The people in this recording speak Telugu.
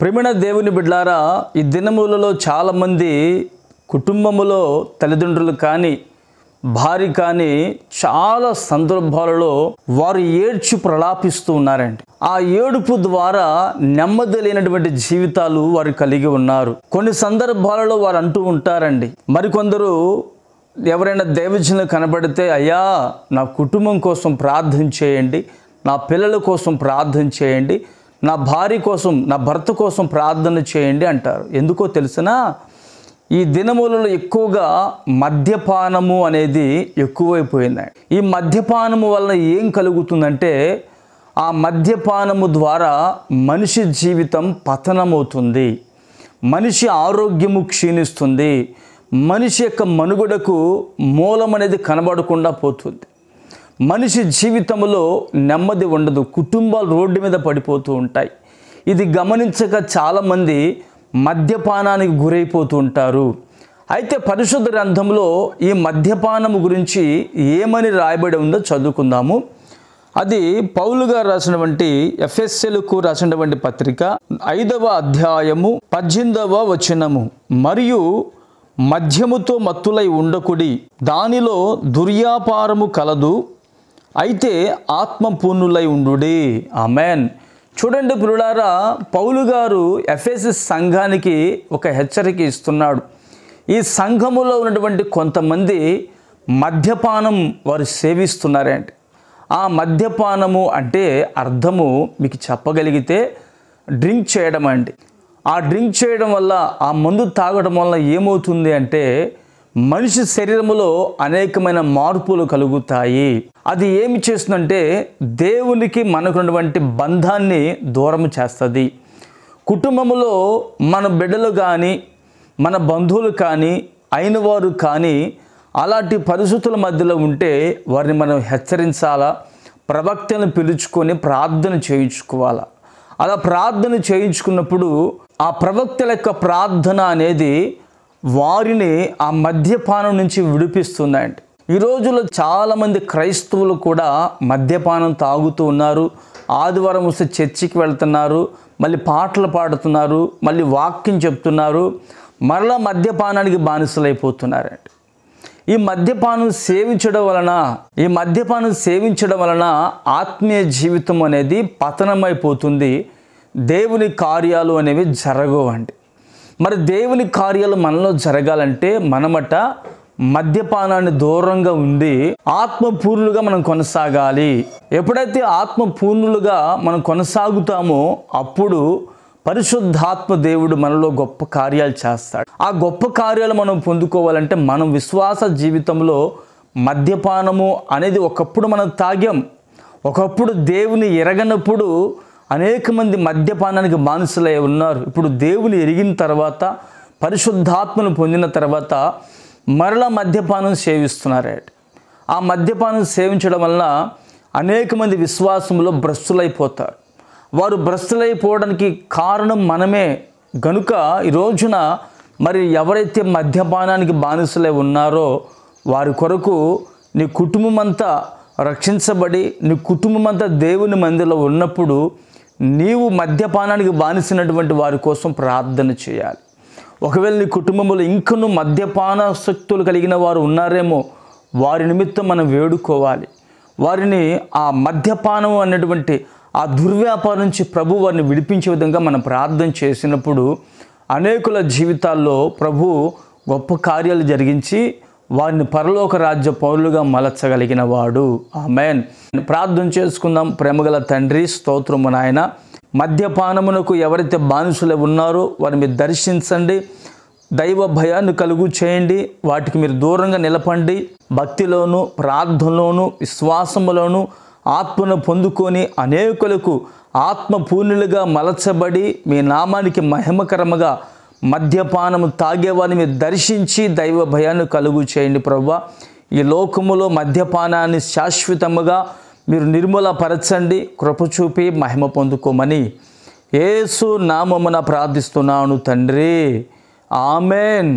ప్రియమైన దేవుని బిడ్డలారా, ఈ దినములలో చాలామంది కుటుంబములో తల్లిదండ్రులు కానీ భార్య కానీ చాలా సందర్భాలలో వారు ఏడ్చి ప్రలాపిస్తూ ఉన్నారండి. ఆ ఏడుపు ద్వారా నెమ్మది లేనటువంటి జీవితాలు వారు కలిగి ఉన్నారు. కొన్ని సందర్భాలలో వారు అంటూ ఉంటారండి, మరికొందరు ఎవరైనా దైవజనులు కనబడితే, అయ్యా నా కుటుంబం కోసం ప్రార్థన చేయండి, నా పిల్లల కోసం ప్రార్థన చేయండి, నా భార్య కోసం నా భర్త కోసం ప్రార్థన చేయండి అంటారు. ఎందుకో తెలిసినా ఈ దినములలో ఎక్కువగా మద్యపానము అనేది ఎక్కువైపోయింది. ఈ మద్యపానము వలన ఏం కలుగుతుందంటే, ఆ మద్యపానము ద్వారా మనిషి జీవితం పతనమవుతుంది, మనిషి ఆరోగ్యము క్షీణిస్తుంది, మనిషి యొక్క మనుగడకు మూలం అనేది కనబడకుండా పోతుంది, మనిషి జీవితంలో నెమ్మది ఉండదు, కుటుంబాలు రోడ్డు మీద పడిపోతూ ఉంటాయి. ఇది గమనించక చాలామంది మద్యపానానికి గురైపోతూ ఉంటారు. అయితే పరిశుద్ధ గ్రంథంలో ఈ మద్యపానము గురించి ఏమని రాయబడి ఉందో చదువుకుందాము. అది పౌలు గారు రాసినటువంటి ఎఫెసీయులకు రాసినటువంటి పత్రిక 5వ అధ్యాయము 18వ వచనము. మరియు మద్యముతో మత్తులై ఉండకుడి, దానిలో దుర్యాపారము కలదు, అయితే ఆత్మపూర్ణులై ఉండుడి. ఆమెన్. చూడండి ప్రియులారా, పౌలు గారు ఎఫెసు సంఘానికి ఒక హెచ్చరిక ఇస్తున్నాడు. ఈ సంఘములో ఉన్నటువంటి కొంతమంది మద్యపానం వారు సేవిస్తున్నారంటే, ఆ మద్యపానము అంటే అర్థము మీకు చెప్పగలిగితే డ్రింక్ చేయడం అండి. ఆ డ్రింక్ చేయడం వల్ల, ఆ మందు తాగడం వల్ల ఏమవుతుంది అంటే, మనిషి శరీరములో అనేకమైన మార్పులు కలుగుతాయి. అది ఏమి చేస్తుందంటే, దేవునికి మనకున్నటువంటి బంధాన్ని దూరం చేస్తుంది. కుటుంబములో మన బిడ్డలు కానీ మన బంధువులు కానీ అయిన వారు కానీ అలాంటి పరిస్థితుల మధ్యలో ఉంటే వారిని మనం హెచ్చరించాలా, ప్రవక్తలను పిలుచుకొని ప్రార్థన చేయించుకోవాలా. అలా ప్రార్థన చేయించుకున్నప్పుడు ఆ ప్రవక్తల యొక్క ప్రార్థన అనేది వారిని ఆ మద్యపానం నుంచి విడిపిస్తుందండి. ఈ రోజుల్లో చాలామంది క్రైస్తవులు కూడా మద్యపానం తాగుతూ ఉన్నారు. ఆదివారం వస్తే చర్చికి వెళ్తున్నారు, మళ్ళీ పాటలు పాడుతున్నారు, మళ్ళీ వాక్యం చెప్తున్నారు, మరలా మద్యపానానికి బానిసలైపోతున్నారండి. ఈ మద్యపానం సేవించడం వలన ఆత్మీయ జీవితం అనేది పతనమైపోతుంది. దేవుని కార్యాలు అనేవి జరగవండి. మరి దేవుని కార్యాలు మనలో జరగాలంటే మనమట మద్యపానాన్ని దూరంగా ఉండి ఆత్మపూర్ణులుగా మనం కొనసాగాలి. ఎప్పుడైతే ఆత్మపూర్ణులుగా మనం కొనసాగుతామో అప్పుడు పరిశుద్ధాత్మ దేవుడు మనలో గొప్ప కార్యాలు చేస్తాడు. ఆ గొప్ప కార్యాలు మనం పొందుకోవాలంటే మనం విశ్వాస జీవితంలో మద్యపానము అనేది ఒకప్పుడు మనం తాగాం. ఒకప్పుడు దేవుని ఎరగనప్పుడు అనేక మంది మద్యపానానికి బానిసలై ఉన్నారు. ఇప్పుడు దేవుని ఎరిగిన తర్వాత, పరిశుద్ధాత్మను పొందిన తర్వాత మరలా మద్యపానం సేవిస్తున్నారు. ఆ మద్యపానం సేవించడం వలన అనేక మంది విశ్వాసంలో భ్రష్టులైపోతారు. వారు భ్రష్టులైపోవడానికి కారణం మనమే గనుక ఈ రోజున మరి ఎవరైతే మద్యపానానికి బానిసలై ఉన్నారో వారి కొరకు నీ కుటుంబం అంతా రక్షించబడి, నీ కుటుంబం అంతా దేవుని మందిలో ఉన్నప్పుడు నీవు మద్యపానానికి బానిసినటువంటి వారి కోసం ప్రార్థన చేయాలి. ఒకవేళ నీ కుటుంబంలో ఇంకనూ మద్యపాన శక్తులు కలిగిన వారు ఉన్నారేమో, వారి నిమిత్తం మనం వేడుకోవాలి. వారిని ఆ మద్యపానం అనేటువంటి ఆ దుర్వ్యాపారం నుంచి ప్రభు వారిని విడిపించే విధంగా మనం ప్రార్థన చేసినప్పుడు అనేకుల జీవితాల్లో ప్రభు గొప్ప కార్యాలు జరిగించి వారిని పరలోక రాజ్య పౌరులుగా మలచగలిగిన వాడు. ఆమెన్. ప్రార్థన చేసుకుందాం. ప్రేమగల తండ్రి, స్తోత్రము నాయన. మద్యపానమునకు ఎవరైతే బానిసలు ఉన్నారో వారిని మీరు దర్శించండి, దైవ భయాన్ని కలుగు చేయండి, వాటికి మీరు దూరంగా నిలపండి. భక్తిలోను, ప్రార్థనలోను, విశ్వాసములోను ఆత్మను పొందుకొని అనేకులకు ఆత్మపూర్ణులుగా మలచబడి మీ నామానికి మహిమకరముగా మద్యపానము తాగేవారిని మీరు దర్శించి దైవ భయాన్ని కలుగు చేయండి ప్రభువా. ఈ లోకములో మద్యపానాన్ని శాశ్వతముగా మీరు నిర్మూలపరచండి, కృప చూపి మహిమ పొందుకోమని యేసు నామమున ప్రార్థిస్తున్నాను తండ్రి. ఆమెన్.